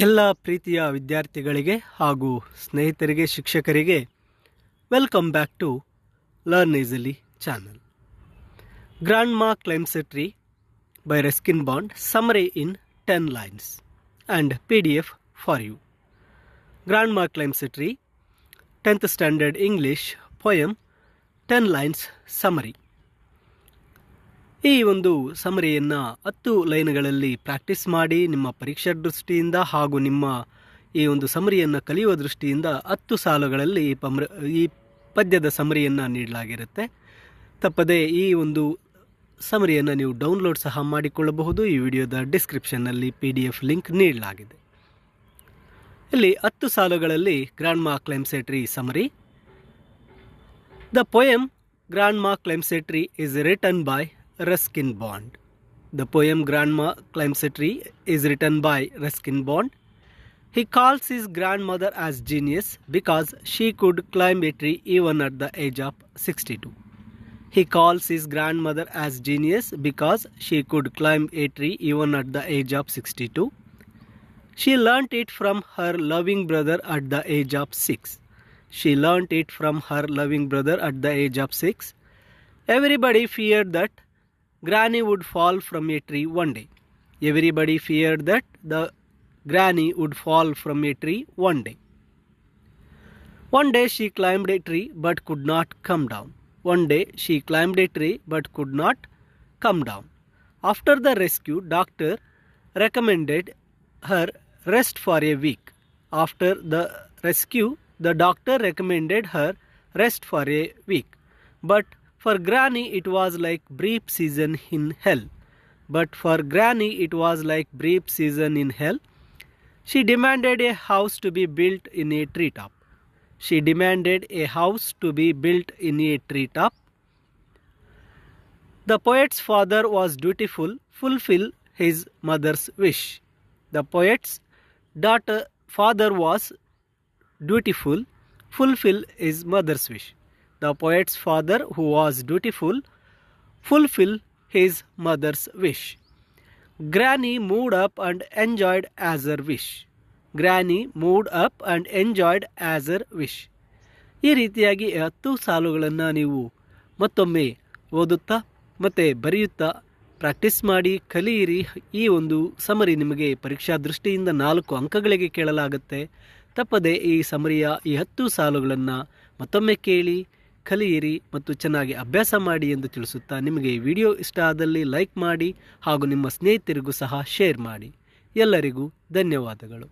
ಎಲ್ಲ ಪ್ರೀತಿಯ ವಿದ್ಯಾರ್ಥಿಗಳಿಗೆ ಹಾಗೂ ಸ್ನೇಹಿತರಿಗೆ ಶಿಕ್ಷಕರಿಗೆ welcome back to learn easily channel. Grandma climbs a tree by Ruskin Bond, summary in 10 lines and PDF for you. Grandma Climbs a Tree, 10th Standard English poem, 10 lines summary. ಈ ಒಂದು ಸಮರಿಯನ್ನು 10 ಲೈನ್ಗಳಲ್ಲಿ practice ಮಾಡಿ ನಿಮ್ಮ ಪರೀಕ್ಷಾ ದೃಷ್ಟಿಯಿಂದ ಹಾಗೂ ನಿಮ್ಮ ಈ ಒಂದು ಸಮರಿಯನ್ನು ಕಲಿಯುವ ದೃಷ್ಟಿಯಿಂದ 10 ಸಾಲುಗಳಲ್ಲಿ ಈ ಪದ್ಯದ ಸಮರಿಯನ್ನು ನೀಡಲಾಗಿರುತ್ತೆ. ತಪ್ಪದೆ ಈ ಒಂದು ಸಮರಿಯನ್ನು ನೀವು ಡೌನ್ಲೋಡ್ ಸಹ ಮಾಡಿಕೊಳ್ಳಬಹುದು. ಈ ವಿಡಿಯೋದ ಡಿಸ್ಕ್ರಿಪ್ಷನ್ನಲ್ಲಿ PDF ಲಿಂಕ್ ನೀಡಲಾಗಿದೆ. ಇಲ್ಲಿ 10 ಸಾಲುಗಳಲ್ಲಿ grandma climbs a tree summary. The poem grandma climbs a tree is written by Ruskin Bond. The poem Grandma Climbs a Tree is written by Ruskin Bond. He calls his grandmother as genius because she could climb a tree even at the age of 62. He calls his grandmother as genius because she could climb a tree even at the age of 62. She learnt it from her loving brother at the age of 6. She learnt it from her loving brother at the age of 6. Everybody feared that Granny would fall from a tree one day. Everybody feared that the Granny would fall from a tree one day. One day she climbed a tree but could not come down. One day she climbed a tree but could not come down. After the rescue, doctor recommended her rest for a week. After the rescue, the doctor recommended her rest for a week. But for Granny it was like brief season in hell. But for Granny it was like brief season in hell. She demanded a house to be built in a treetop. She demanded a house to be built in a treetop. The poet's father was dutiful, fulfill his mother's wish. The poet's father was dutiful, fulfill his mother's wish. The poet's father, who was dutiful, fulfilled his mother's wish. Granny moved up and enjoyed as her wish. Granny moved up and enjoyed as her wish. ಈ ರೀತಿಯಾಗಿ 10 ಸಾಲುಗಳನ್ನು ನೀವು ಮತ್ತೊಮ್ಮೆ ಓದುತ್ತಾ ಮತ್ತು ಬರೆಯುತ್ತಾ practice ಮಾಡಿ ಕಲಿಯಿರಿ. ಈ ಒಂದು ಸಮರಿ ನಿಮಗೆ ಪರೀಕ್ಷಾ ದೃಷ್ಟಿಯಿಂದ 4 ಅಂಕಗಳಿಗೆ ಕೇಳಲಾಗುತ್ತೆ. ತಪ್ಪದೆ ಈ ಸಮರಿಯ ಈ 10 ಸಾಲುಗಳನ್ನು ಮತ್ತೊಮ್ಮೆ ಕೇಳಿ ಕಲಿಯಿರಿ ಮತ್ತು ಚೆನ್ನಾಗಿ ಅಭ್ಯಾಸ ಮಾಡಿ ಎಂದು ತಿಳಿಸುತ್ತಾ, ನಿಮಗೆ ಈ ವಿಡಿಯೋ ಇಷ್ಟ ಆದಲ್ಲಿ ಲೈಕ್ ಮಾಡಿ ಹಾಗೂ ನಿಮ್ಮ ಸ್ನೇಹಿತರಿಗೂ ಸಹ ಶೇರ್ ಮಾಡಿ. ಎಲ್ಲರಿಗೂ ಧನ್ಯವಾದಗಳು.